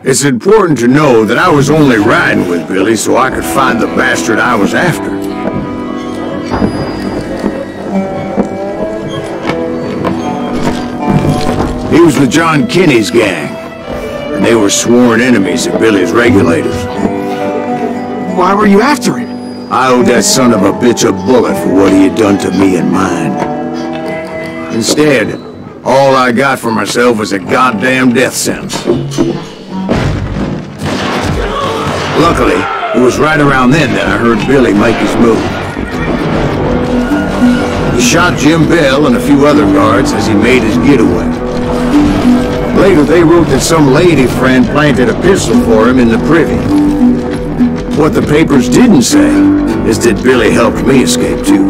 It's important to know that I was only riding with Billy so I could find the bastard I was after. He was with John Kinney's gang, and they were sworn enemies of Billy's regulators. Why were you after him? I owed that son of a bitch a bullet for what he had done to me and mine. Instead, all I got for myself was a goddamn death sentence. Luckily, it was right around then that I heard Billy make his move. He shot Jim Bell and a few other guards as he made his getaway. Later, they wrote that some lady friend planted a pistol for him in the privy. What the papers didn't say is that Billy helped me escape too.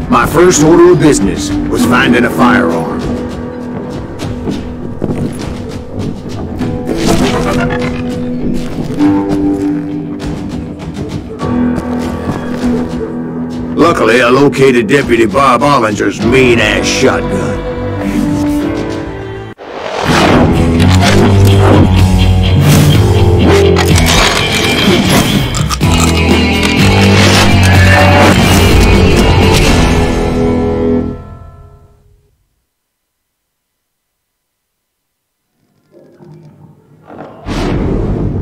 My first order of business was finding a firearm. Luckily, I located Deputy Bob Ollinger's mean-ass shotgun.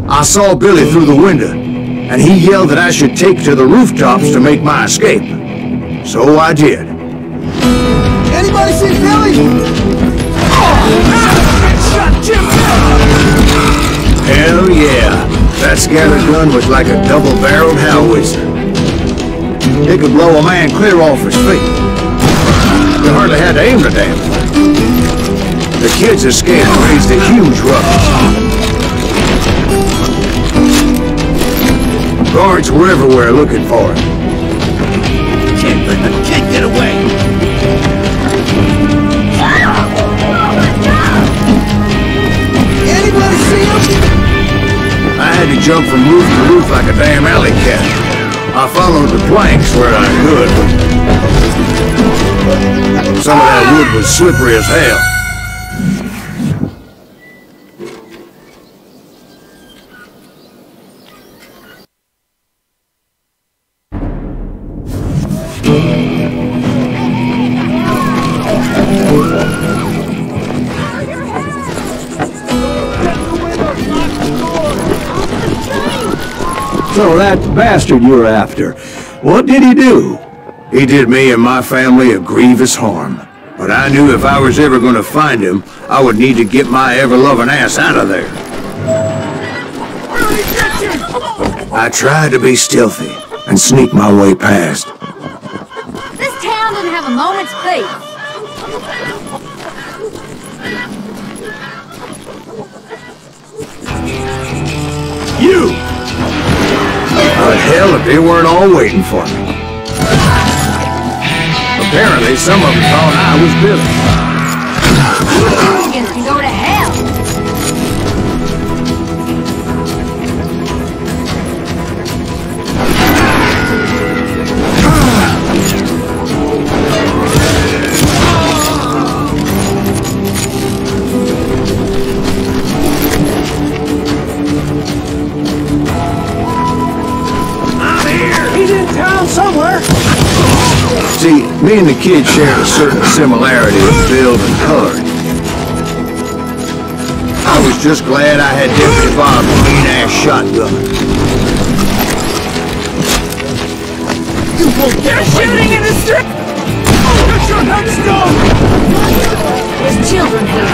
I saw Billy through the window, and he yelled that I should take to the rooftops to make my escape. So I did. Anybody see Billy? Hell yeah. That scatter gun was like a double-barreled howitzer. It could blow a man clear off his feet. You hardly had to aim the damn thing. The kids escaped and raised a huge ruckus. Guards were everywhere looking for him. Can't get away. Anybody see him? I had to jump from roof to roof like a damn alley cat. I followed the planks where I could. Some of that wood was slippery as hell. So that bastard you're after, what did he do? He did me and my family a grievous harm. But I knew if I was ever going to find him, I would need to get my ever-loving ass out of there. I tried to be stealthy and sneak my way past. This town doesn't have a moment's peace. You! But hell, if they weren't all waiting for me. Apparently, some of them thought I was Billy. Hooligans can go to hell. Somewhere. See, me and the kid shared a certain similarity in build and color. I was just glad I had Deputy Bob's mean-ass shotgun. You won't get shooting in the street! Get your headstone! There's children here.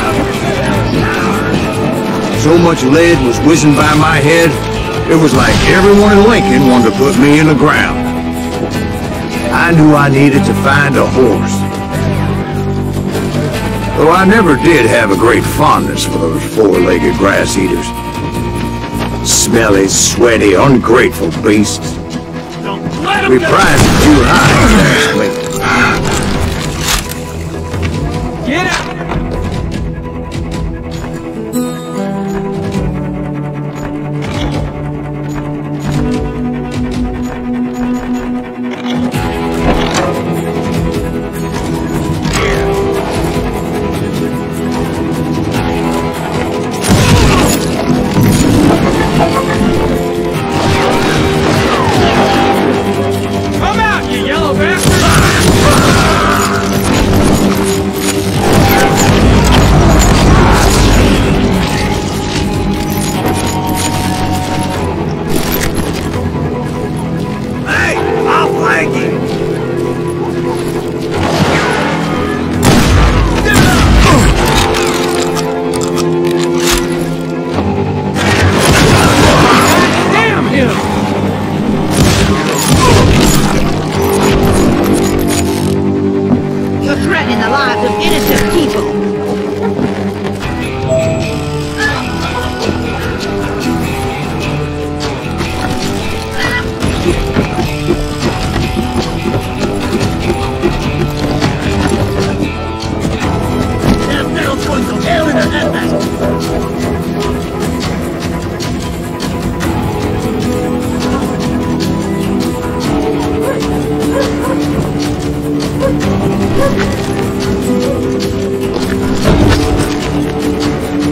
So much lead was whizzing by my head, it was like everyone in Lincoln wanted to put me in the ground. I knew I needed to find a horse. Though I never did have a great fondness for those four-legged grass eaters. Smelly, sweaty, ungrateful beasts. We prized them too high, actually. Get out! threatening the lives of innocent people.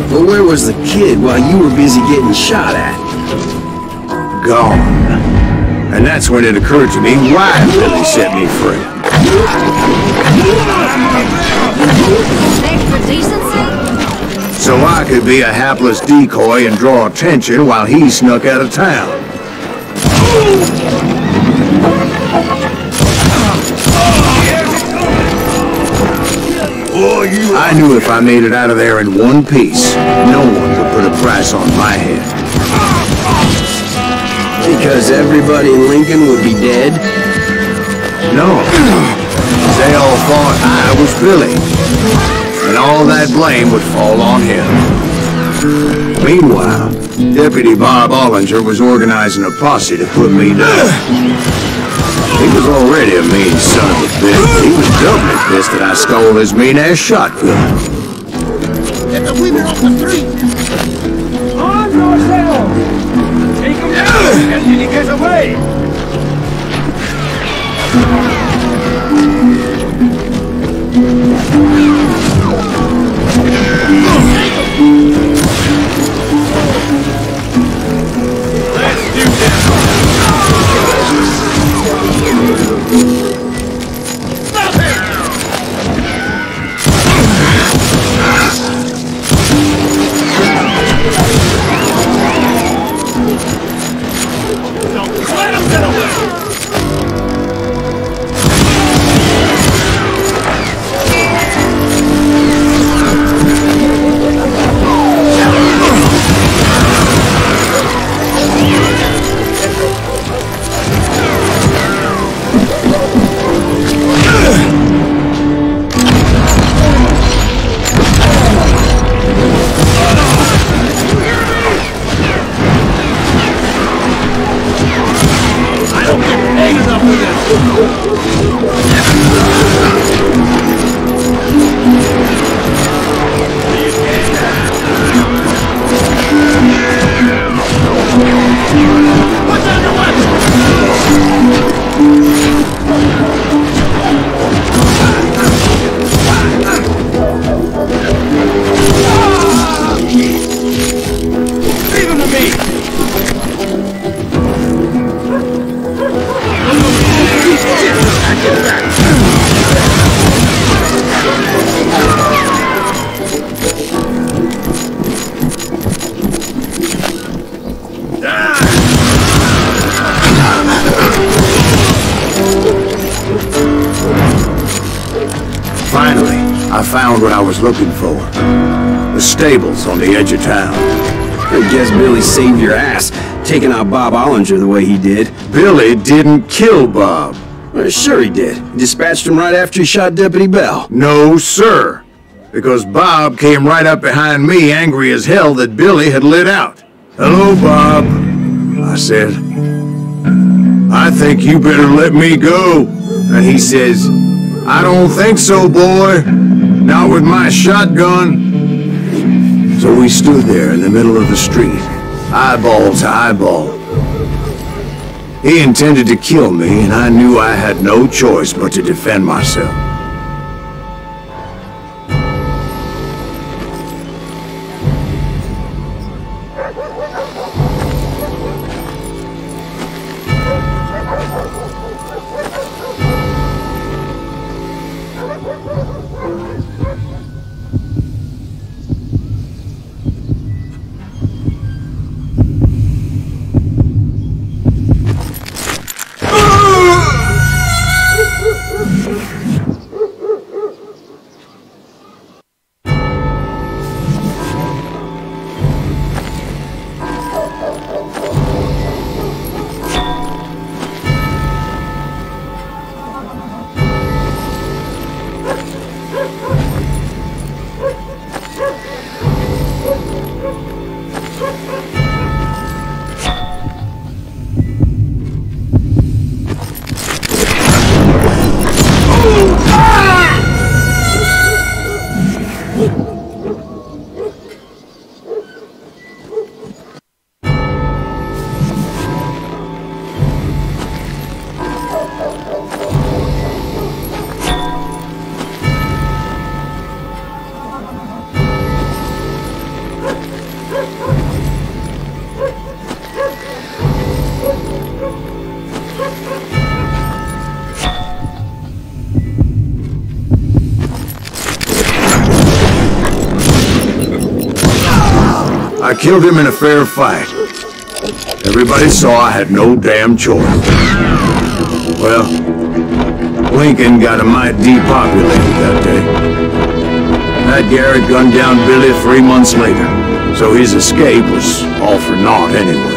Well, where was the kid while you were busy getting shot at? Gone. And that's when it occurred to me why Billy set me free. Beg for decency? So I could be a hapless decoy and draw attention while he snuck out of town. I knew if I made it out of there in one piece, no one would put a price on my head. Because everybody in Lincoln would be dead? No. They all thought I was Billy. And all that blame would fall on him. Meanwhile, Deputy Bob Ollinger was organizing a posse to put me down. He was already a mean son of a bitch. He was doubly pissed that I stole his mean-ass shotgun. Get the women off the street! On yourself! Take him down and then he gets away! Let's do this! Stop it! Don't let him get away! Finally, I found what I was looking for. The stables on the edge of town. I guess Billy saved your ass, taking out Bob Ollinger the way he did. Billy didn't kill Bob. Well, sure he did. Dispatched him right after he shot Deputy Bell. No, sir. Because Bob came right up behind me, angry as hell that Billy had lit out. "Hello, Bob," I said. "I think you better let me go." And he says, "I don't think so, boy. Not with my shotgun." So we stood there in the middle of the street, eyeball to eyeball. He intended to kill me, and I knew I had no choice but to defend myself. I killed him in a fair fight. Everybody saw I had no damn choice. Well, Lincoln got a mite depopulated that day. That Garrett gunned down Billy 3 months later, so his escape was all for naught anyway.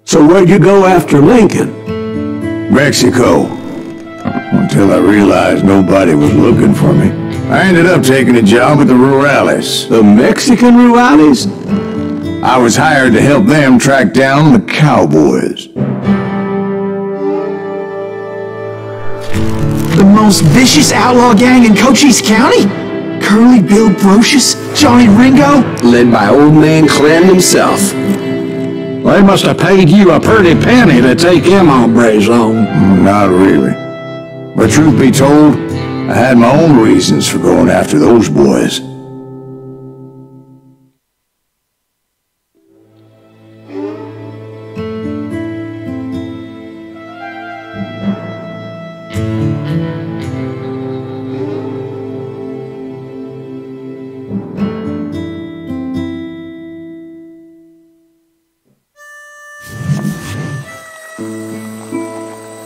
So where'd you go after Lincoln? Mexico. Until I realized nobody was looking for me. I ended up taking a job with the Rurales. The Mexican Rurales? I was hired to help them track down the cowboys. The most vicious outlaw gang in Cochise County? Curly Bill Brocious? Johnny Ringo? Led by old man Clem himself. They must have paid you a pretty penny to take them hombres on. Not really. But truth be told, I had my own reasons for going after those boys.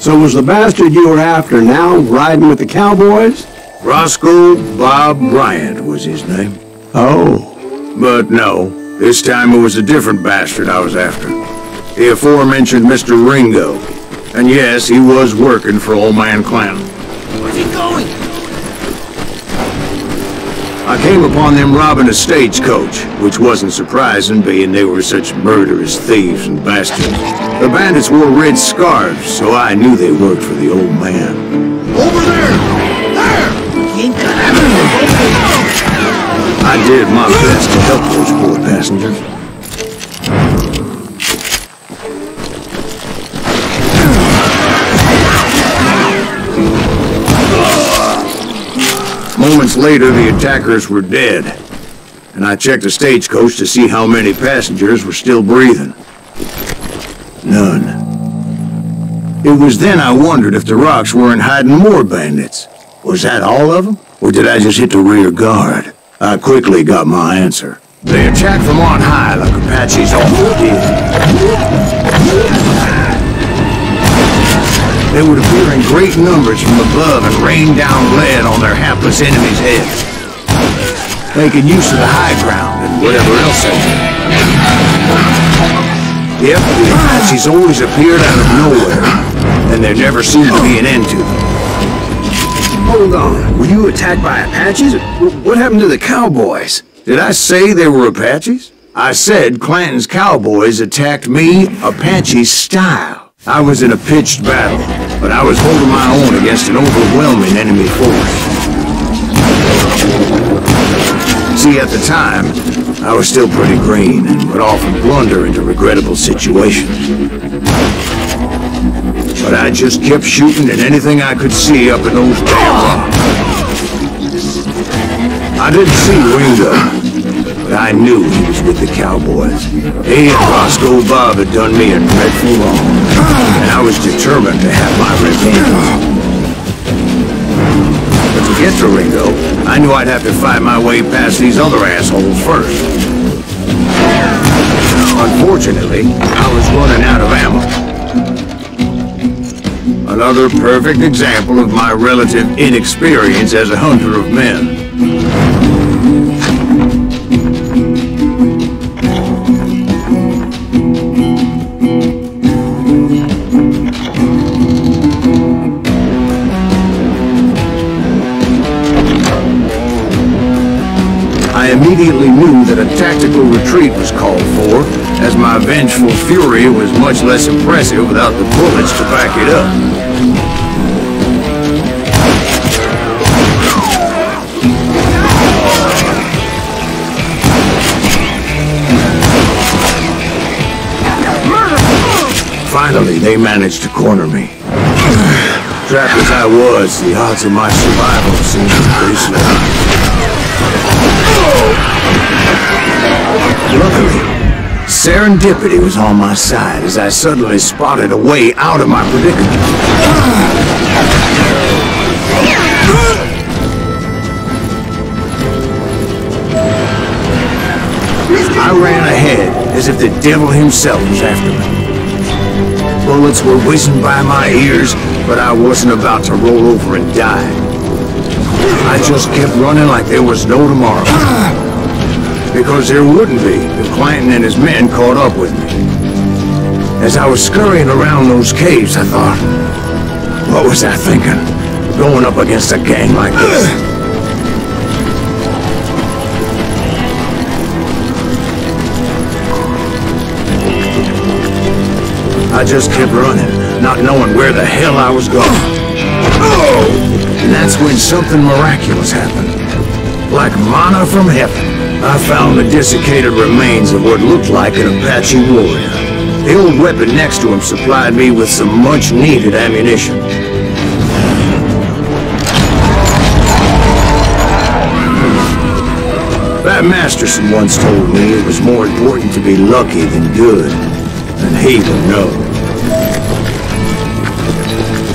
So was the bastard you were after now riding with the cowboys? Roscoe Bob Bryant was his name. Oh. But no, this time it was a different bastard I was after. The aforementioned Mr. Ringo. And yes, he was working for old man Clem. Where's he going? I came upon them robbing a stagecoach, which wasn't surprising, being they were such murderous thieves and bastards. The bandits wore red scarves, so I knew they worked for the old man. Over there! There! He ain't got everything. I did my best to help those poor passengers. Moments later, the attackers were dead, and I checked the stagecoach to see how many passengers were still breathing. None. It was then I wondered if the rocks weren't hiding more bandits. Was that all of them? Or did I just hit the rear guard? I quickly got my answer. They attacked from on high like Apaches always did. They would appear in great numbers from above and rain down lead on their hapless enemies' heads, making use of the high ground and whatever else they did. Yep, the Apaches always appeared out of nowhere, and there never seemed to be an end to them. Hold on, were you attacked by Apaches? What happened to the cowboys? Did I say they were Apaches? I said Clanton's cowboys attacked me Apache style. I was in a pitched battle, but I was holding my own against an overwhelming enemy force. See, at the time, I was still pretty green and would often blunder into regrettable situations. But I just kept shooting at anything I could see up in those damn rocks. I didn't see Ringo, but I knew he was with the cowboys. He and Roscoe Bob had done me a dreadful wrong, and I was determined to have my revenge. But to get to Ringo, I knew I'd have to fight my way past these other assholes first. Unfortunately, I was running out of ammo. Another perfect example of my relative inexperience as a hunter of men. I immediately knew that a tactical retreat was called for, as my vengeful fury was much less impressive without the bullets to back it up. Finally, they managed to corner me. Trapped as I was, the odds of my survival seemed pretty slim. Luckily, Serendipity was on my side as I suddenly spotted a way out of my predicament. I ran ahead as if the devil himself was after me. Bullets were whizzing by my ears, but I wasn't about to roll over and die. I just kept running like there was no tomorrow. Because there wouldn't be if Clanton and his men caught up with me. As I was scurrying around those caves, I thought, what was I thinking? Going up against a gang like this? I just kept running, not knowing where the hell I was going. And that's when something miraculous happened. Like manna from heaven. I found the desiccated remains of what looked like an Apache warrior. The old weapon next to him supplied me with some much-needed ammunition. Pat Masterson once told me it was more important to be lucky than good, and he would know.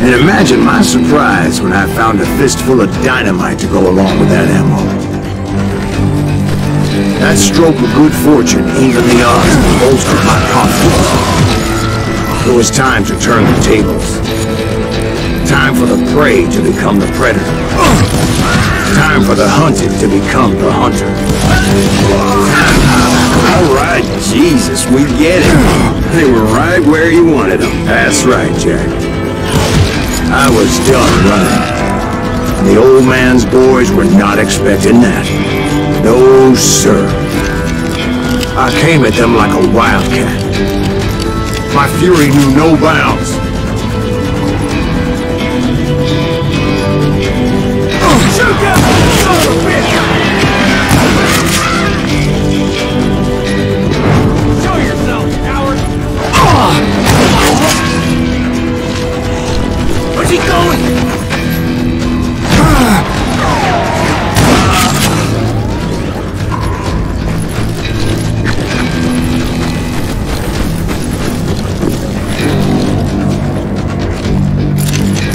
And imagine my surprise when I found a fistful of dynamite to go along with that ammo. That stroke of good fortune evened the odds and bolstered my confidence. It was time to turn the tables. Time for the prey to become the predator. Time for the hunted to become the hunter. All right, Jesus, we get it. They were right where you wanted them. That's right, Jack. I was done running. The old man's boys were not expecting that. No, sir. I came at them like a wildcat. My fury knew no bounds. Shoot him! Son of a bitch! Show yourself, coward! Where's he going?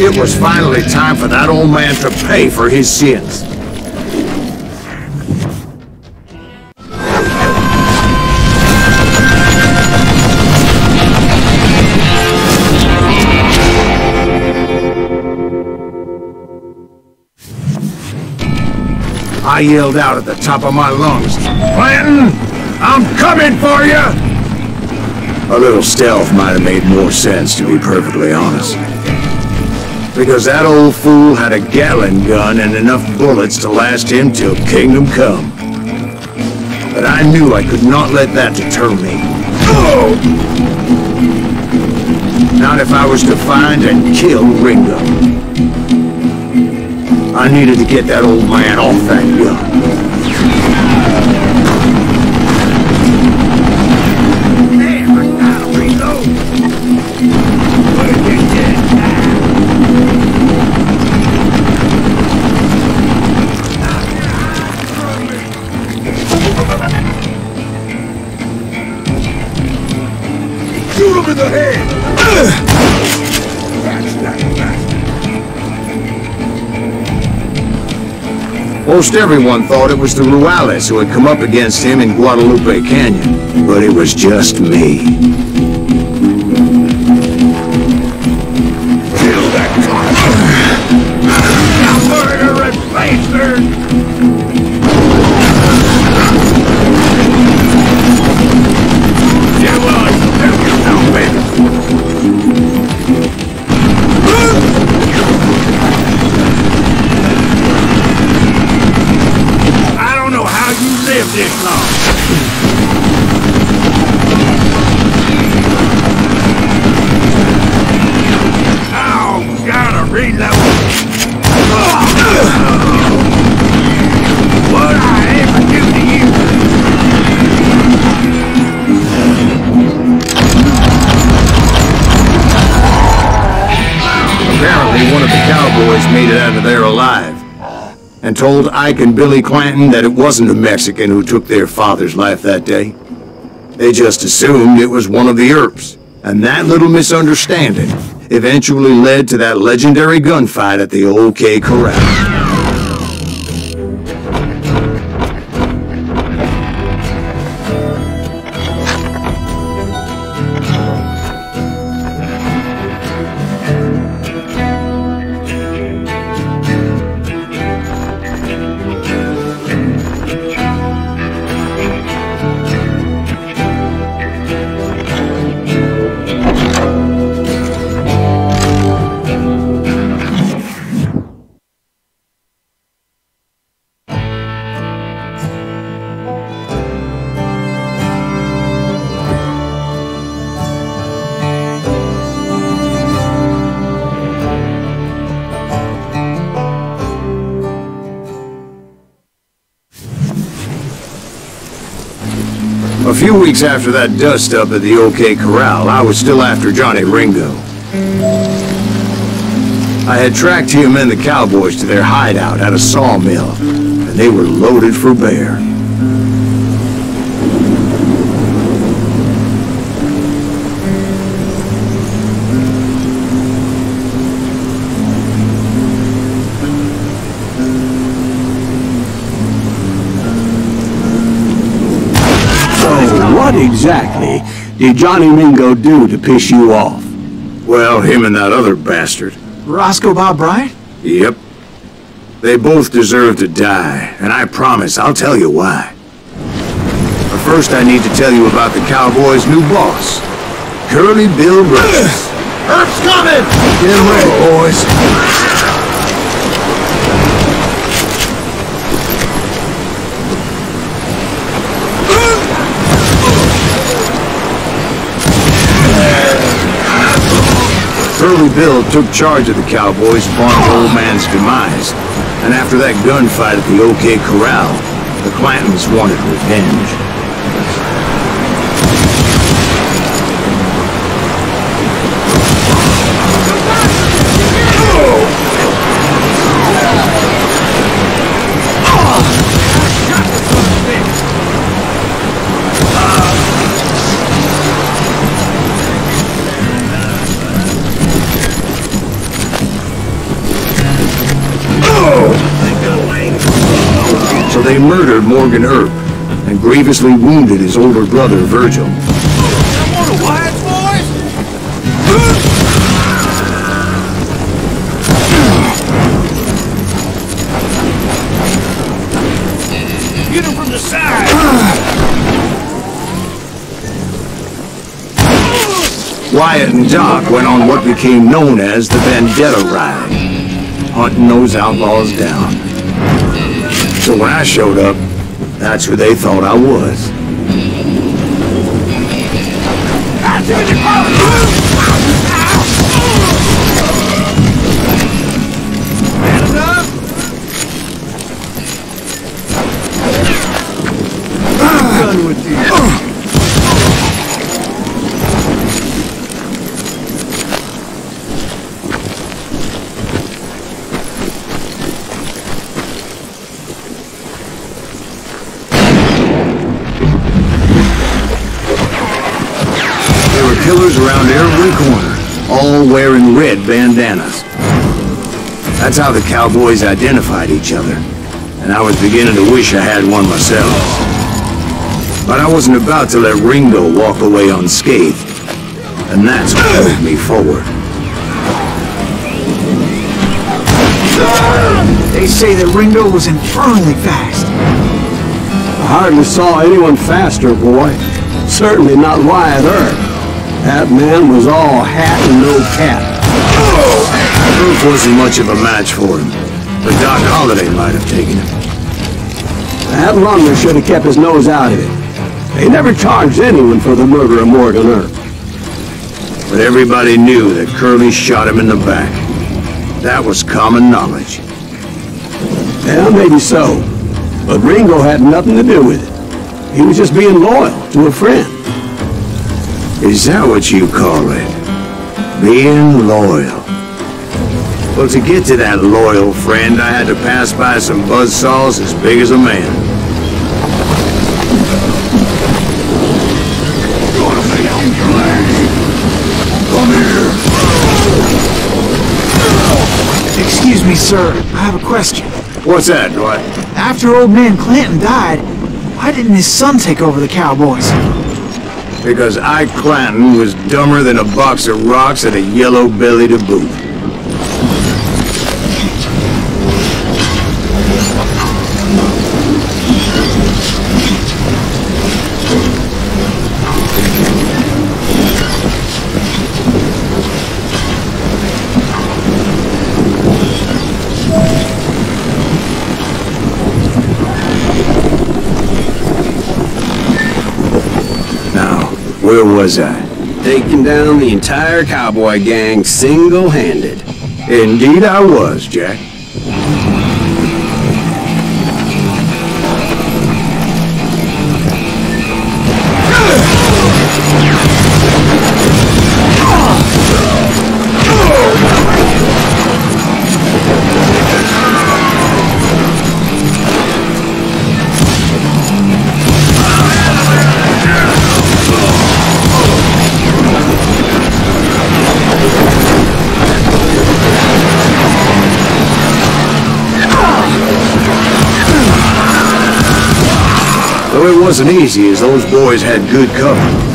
It was finally time for that old man to pay for his sins. I yelled out at the top of my lungs, "Clanton, I'm coming for you!" A little stealth might have made more sense, to be perfectly honest. Because that old fool had a Gatling gun and enough bullets to last him till kingdom come. But I knew I could not let that deter me. Not if I was to find and kill Ringo. I needed to get that old man off that gun. Damn, I gotta reload. What if you did? Shoot him in the head! Most everyone thought it was the Ruales who had come up against him in Guadalupe Canyon, but it was just me. Kill that murdering bastard! Yeah, well, I still get down, baby. I don't know how you live this long. Oh, gotta reload. What I ever do to you? Apparently one of the cowboys made it out of there alive, and told Ike and Billy Clanton that it wasn't a Mexican who took their father's life that day. They just assumed it was one of the Earps. And that little misunderstanding eventually led to that legendary gunfight at the OK Corral. A few weeks after that dust-up at the OK Corral, I was still after Johnny Ringo. I had tracked him and the cowboys to their hideout at a sawmill, and they were loaded for bear. What exactly did Johnny Ringo do to piss you off? Well, him and that other bastard. Roscoe Bob Bryant? Yep. They both deserve to die, and I promise I'll tell you why. But first I need to tell you about the Cowboys' new boss, Curly Bill Brooks. Earp's coming! Get ready, boys. Curly Bill took charge of the Cowboys upon the old man's demise, and after that gunfight at the OK Corral, the Clantons wanted revenge. So they murdered Morgan Earp and grievously wounded his older brother, Virgil. Get him from the side! Wyatt and Doc went on what became known as the Vendetta Ride, hunting those outlaws down. So when I showed up, that's who they thought I was. Done with you. Killers around every corner, all wearing red bandanas. That's how the Cowboys identified each other, and I was beginning to wish I had one myself. But I wasn't about to let Ringo walk away unscathed, and that's what moved me forward. They say that Ringo was infernally fast. I hardly saw anyone faster, boy. Certainly not Wyatt Earp. That man was all hat and no cap. Earp wasn't much of a match for him, but Doc Holliday might have taken him. That runner should have kept his nose out of it. They never charged anyone for the murder of Morgan Earp. But everybody knew that Curly shot him in the back. That was common knowledge. Yeah, maybe so. But Ringo had nothing to do with it. He was just being loyal to a friend. Is that what you call it? Being loyal? Well, to get to that loyal friend, I had to pass by some buzzsaws as big as a man. Excuse me, sir. I have a question. What's that, Dwight? After old man Clanton died, why didn't his son take over the Cowboys? Because Ike Clanton was dumber than a box of rocks and a yellow belly to boot. Where was I? Taking down the entire cowboy gang single-handed. Indeed I was, Jack. Though it wasn't easy, as those boys had good cover.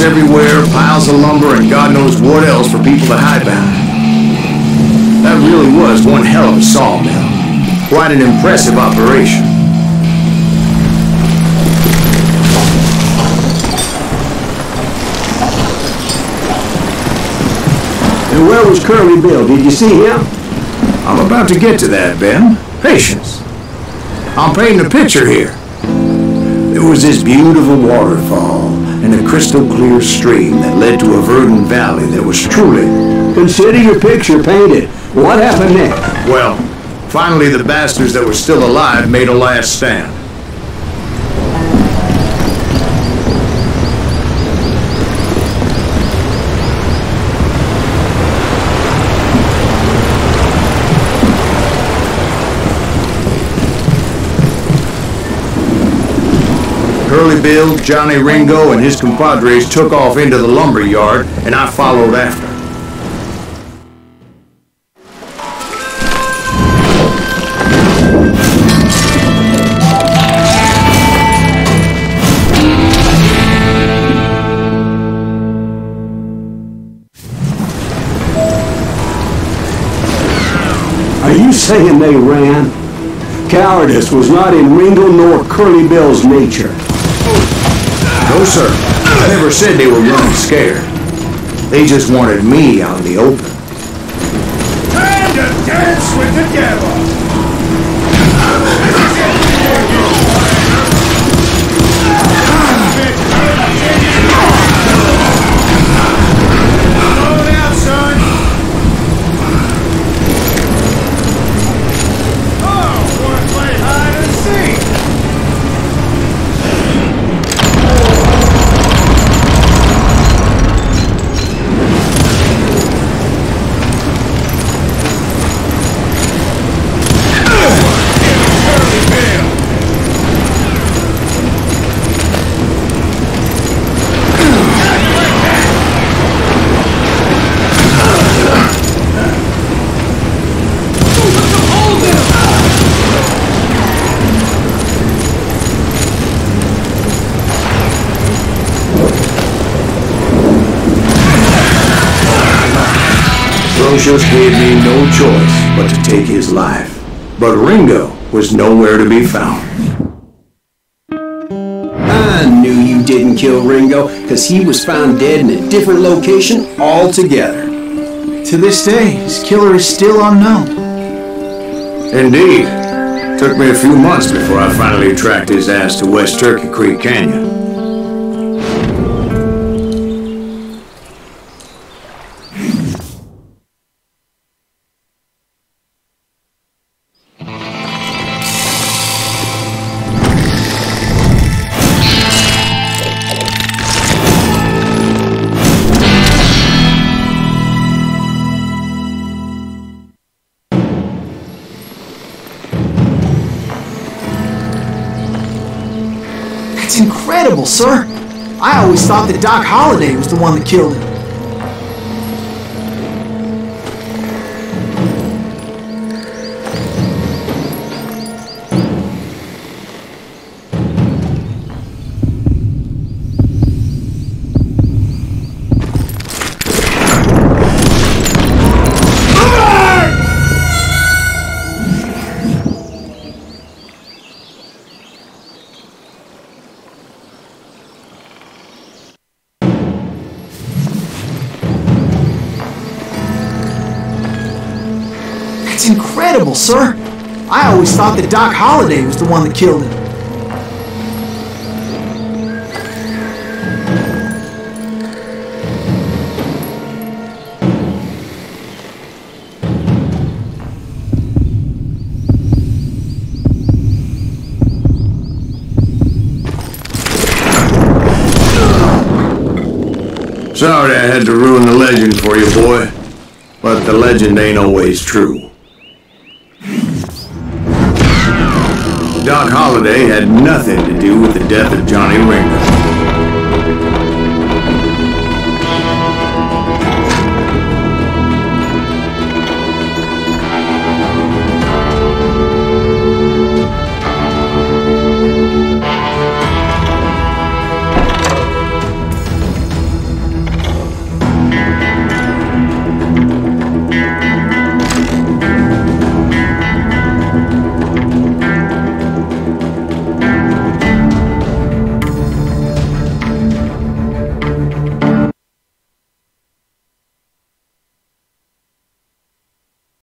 Everywhere, piles of lumber, and God knows what else for people to hide behind. That really was one hell of a sawmill. Quite an impressive operation. And where was Curly Bill? Did you see him? I'm about to get to that, Ben. Patience. I'm painting a picture here. There was this beautiful waterfall and a crystal clear stream that led to a verdant valley that was truly... Consider your picture painted. What happened next? Well, finally the bastards that were still alive made a last stand. Curly Bill, Johnny Ringo, and his compadres took off into the lumber yard, and I followed after. Are you saying they ran? Cowardice was not in Ringo nor Curly Bill's nature. No, sir. I never said they were running scared. They just wanted me out in the open. Time to dance with the devil! Slow down, son! Oh, wanna play hide and seek? Brocious gave me no choice but to take his life. But Ringo was nowhere to be found. I knew you didn't kill Ringo, because he was found dead in a different location altogether. To this day, his killer is still unknown. Indeed. Took me a few months before I finally tracked his ass to West Turkey Creek Canyon. That's incredible, sir. I always thought that Doc Holliday was the one that killed him. That's incredible, sir. I always thought that Doc Holliday was the one that killed him. Sorry I had to ruin the legend for you, boy. But the legend ain't always true. Doc Holliday had nothing to do with the death of Johnny Ringo.